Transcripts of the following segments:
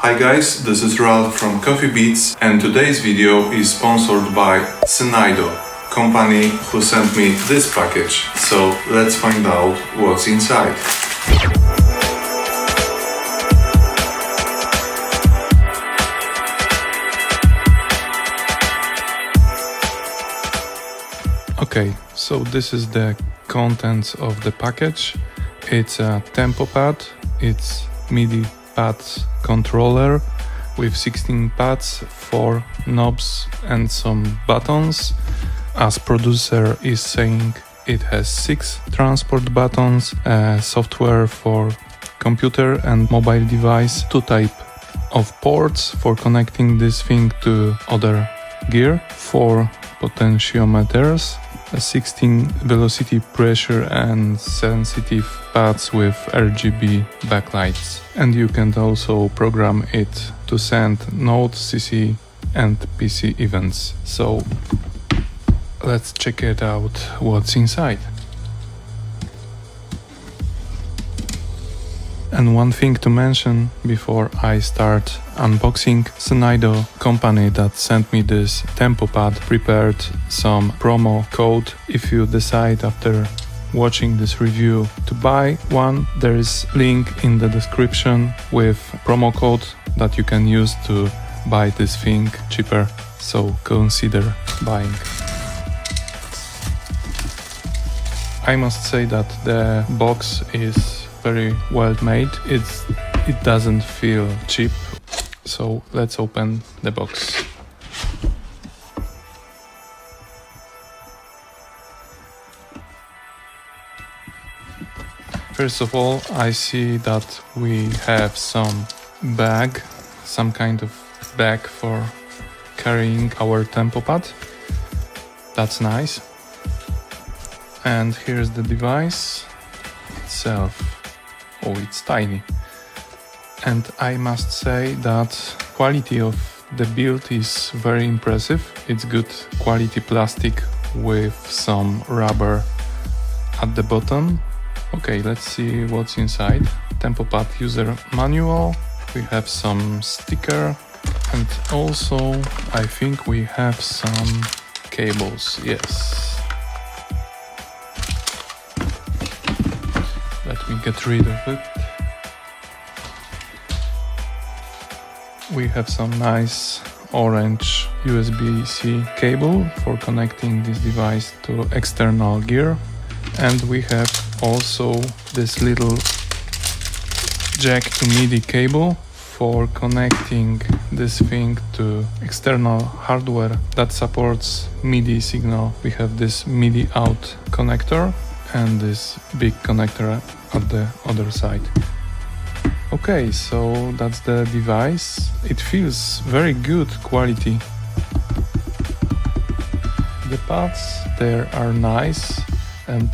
Hi guys, this is Ralph from CoffeeBeats and today's video is sponsored by Synido, company who sent me this package. So let's find out what's inside. Okay, so this is the contents of the package. It's a TempoPAD, it's MIDI pads controller with 16 pads, 4 knobs and some buttons. As producer is saying, it has 6 transport buttons, software for computer and mobile device, 2 type of ports for connecting this thing to other gear, 4 potentiometers, 16 velocity, pressure and sensitive pads with RGB backlights. And you can also program it to send Node, CC and PC events. So let's check it out what's inside. And one thing to mention before I start unboxing, Synido, company that sent me this TempoPAD, prepared some promo code. If you decide after watching this review to buy one, there is link in the description with promo code that you can use to buy this thing cheaper, so consider buying. I must say that the box is very well made. It doesn't feel cheap. So let's open the box. First of all, I see that we have some bag, some kind of bag for carrying our TempoPAD. That's nice. And here's the device itself. Oh, it's tiny. And I must say that quality of the build is very impressive. It's good quality plastic with some rubber at the bottom. Okay, let's see what's inside. TempoPAD user manual. We have some sticker and also I think we have some cables. Yes. Let me get rid of it. We have some nice orange USB-C cable for connecting this device to external gear. And we have also this little jack to MIDI cable for connecting this thing to external hardware that supports MIDI signal. We have this MIDI out connector and this big connector at the other side. Okay, so that's the device. It feels very good quality. The pads there are nice and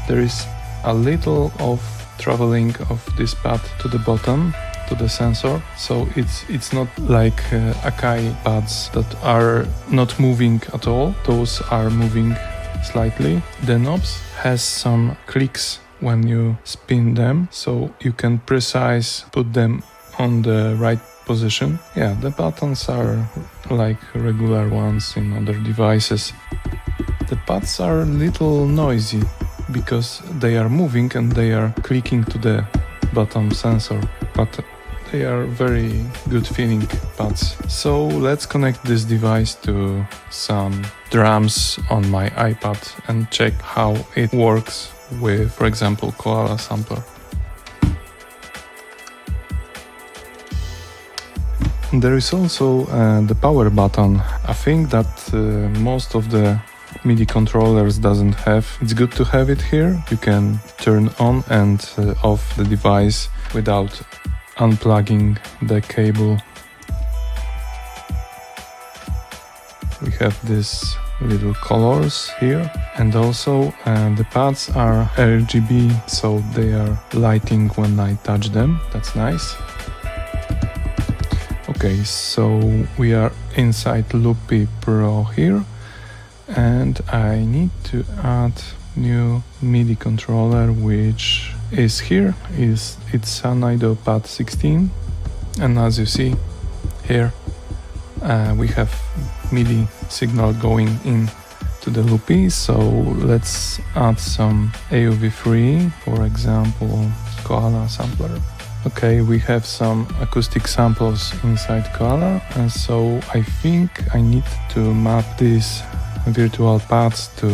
there is a little of traveling of this pad to the bottom, to the sensor. So it's not like Akai pads that are not moving at all. Those are moving slightly. The knobs has some clicks when you spin them, so you can precise put them on the right position. Yeah, the buttons are like regular ones in other devices. The pads are a little noisy because they are moving and they are clicking to the bottom sensor, but they are very good feeling pads. So let's connect this device to some drums on my iPad and check how it works with, for example, Koala sampler. There is also the power button, a thing that most of the MIDI controllers doesn't have. It's good to have it here. You can turn on and off the device without unplugging the cable. We have these little colors here, and also the pads are RGB, so they are lighting when I touch them. That's nice. Okay, so we are inside Loopy Pro here, and I need to add new MIDI controller, which is here. It's Synido Pad 16. And as you see here, we have MIDI signal going in to the loopy. So let's add some AOV3, for example, Koala sampler. Okay, we have some acoustic samples inside Koala, and so I think I need to map these virtual pads to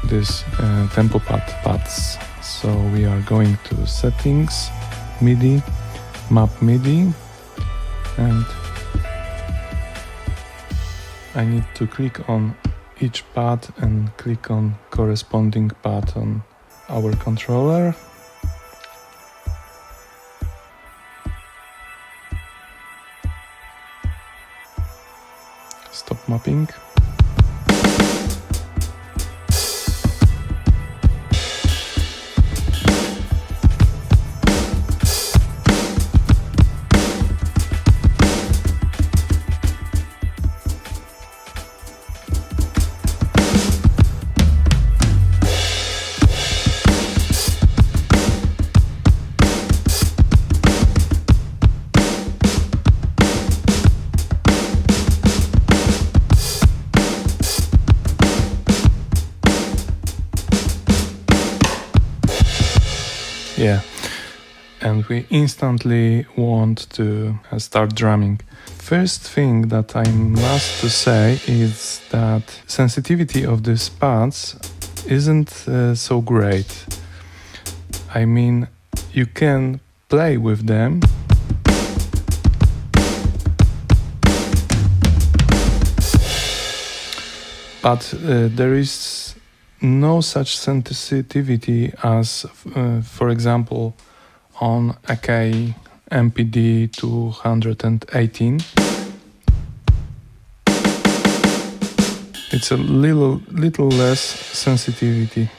these TempoPAD pads. So we are going to settings, MIDI, map MIDI, and I need to click on each pad and click on corresponding pad on our controller. Stop mapping. Yeah, and we instantly want to start drumming. First thing that I must to say is that sensitivity of these pads isn't so great. I mean, you can play with them, but there is no such sensitivity as, for example, on AK MPD 218. It's a little less sensitivity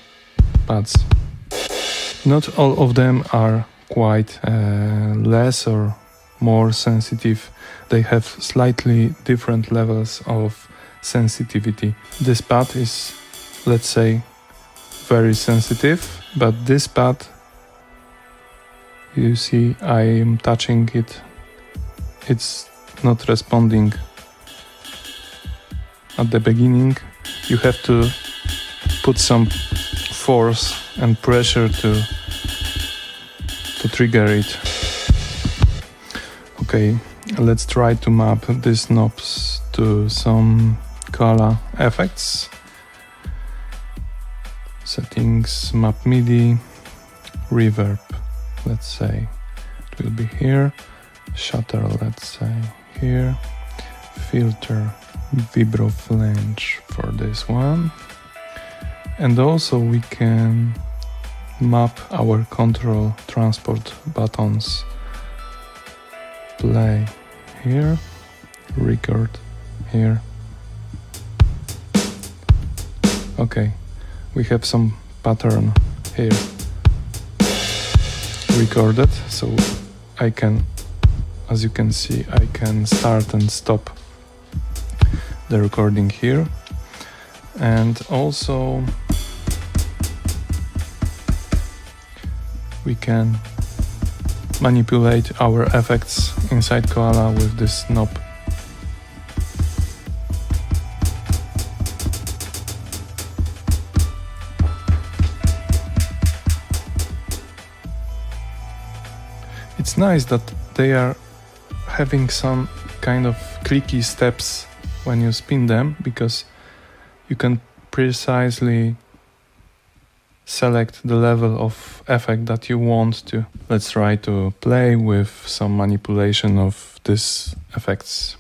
pads. Not all of them are quite less or more sensitive. They have slightly different levels of sensitivity. This pad is, let's say, very sensitive, but this pad, you see, I am touching it, it's not responding at the beginning. You have to put some force and pressure to trigger it. Okay, let's try to map these knobs to some Koala effects. Settings, map MIDI, reverb, let's say it will be here, shutter, let's say here, filter, vibro flange for this one, and also we can map our control transport buttons. Play here, record here. Okay. We have some pattern here recorded, so I can, as you can see, I can start and stop the recording here. And also we can manipulate our effects inside Koala with this knob. It's nice that they are having some kind of clicky steps when you spin them, because you can precisely select the level of effect that you want to. Let's try to play with some manipulation of these effects.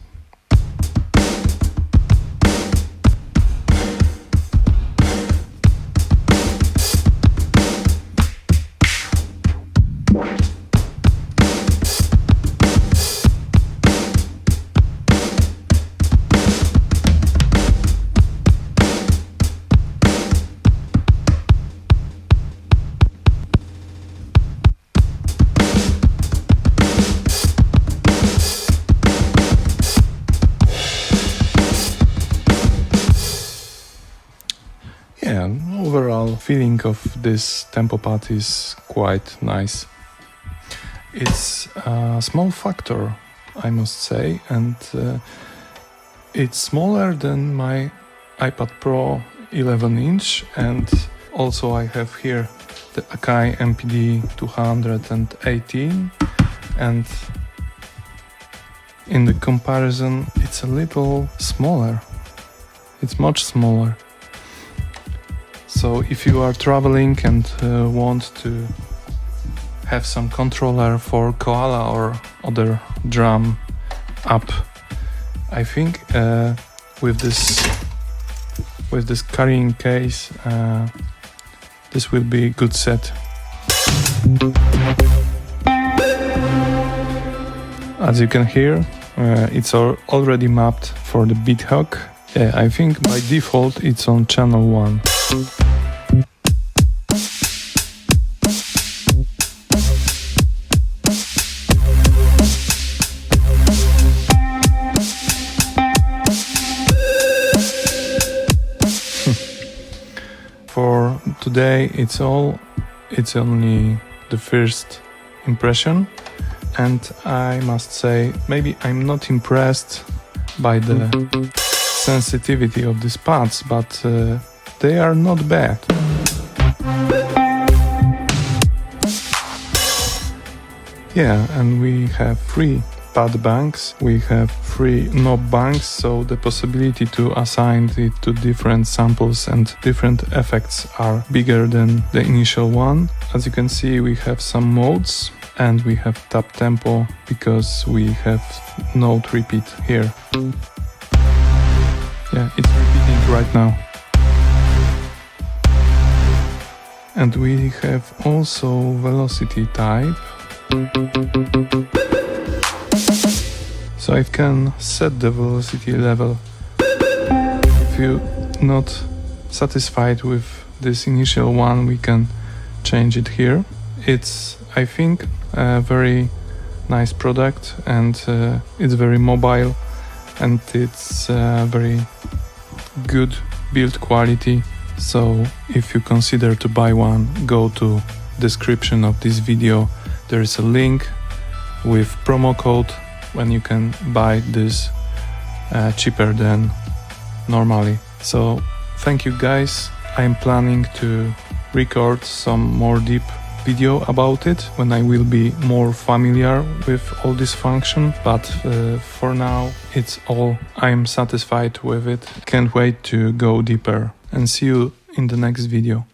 Yeah, overall feeling of this TempoPAD is quite nice. It's a small factor I must say, and it's smaller than my iPad Pro 11-inch, and also I have here the Akai MPD 218, and in the comparison it's a little smaller. It's much smaller. So if you are traveling and want to have some controller for Koala or other drum app, I think with this carrying case this will be a good set. As you can hear, it's already mapped for the beat hook. Yeah, I think by default it's on channel 1. For today it's only the first impression, and I must say maybe I'm not impressed by the sensitivity of these pads, but they are not bad. Yeah, and we have 3 pad banks, we have 3 knob banks, so the possibility to assign it to different samples and different effects are bigger than the initial one. As you can see, we have some modes, and we have tap tempo because we have note repeat here. Yeah, it's repeating right now. And we have also velocity type. So I can set the velocity level. If you're not satisfied with this initial one, we can change it here. It's, I think, a very nice product, and it's very mobile, and it's very good build quality. So if you consider to buy one, go to description of this video. There is a link with promo code when you can buy this cheaper than normally. So thank you guys. I'm planning to record some more deep video about it when I will be more familiar with all this function, but for now it's all. I'm satisfied with it. Can't wait to go deeper, and see you in the next video.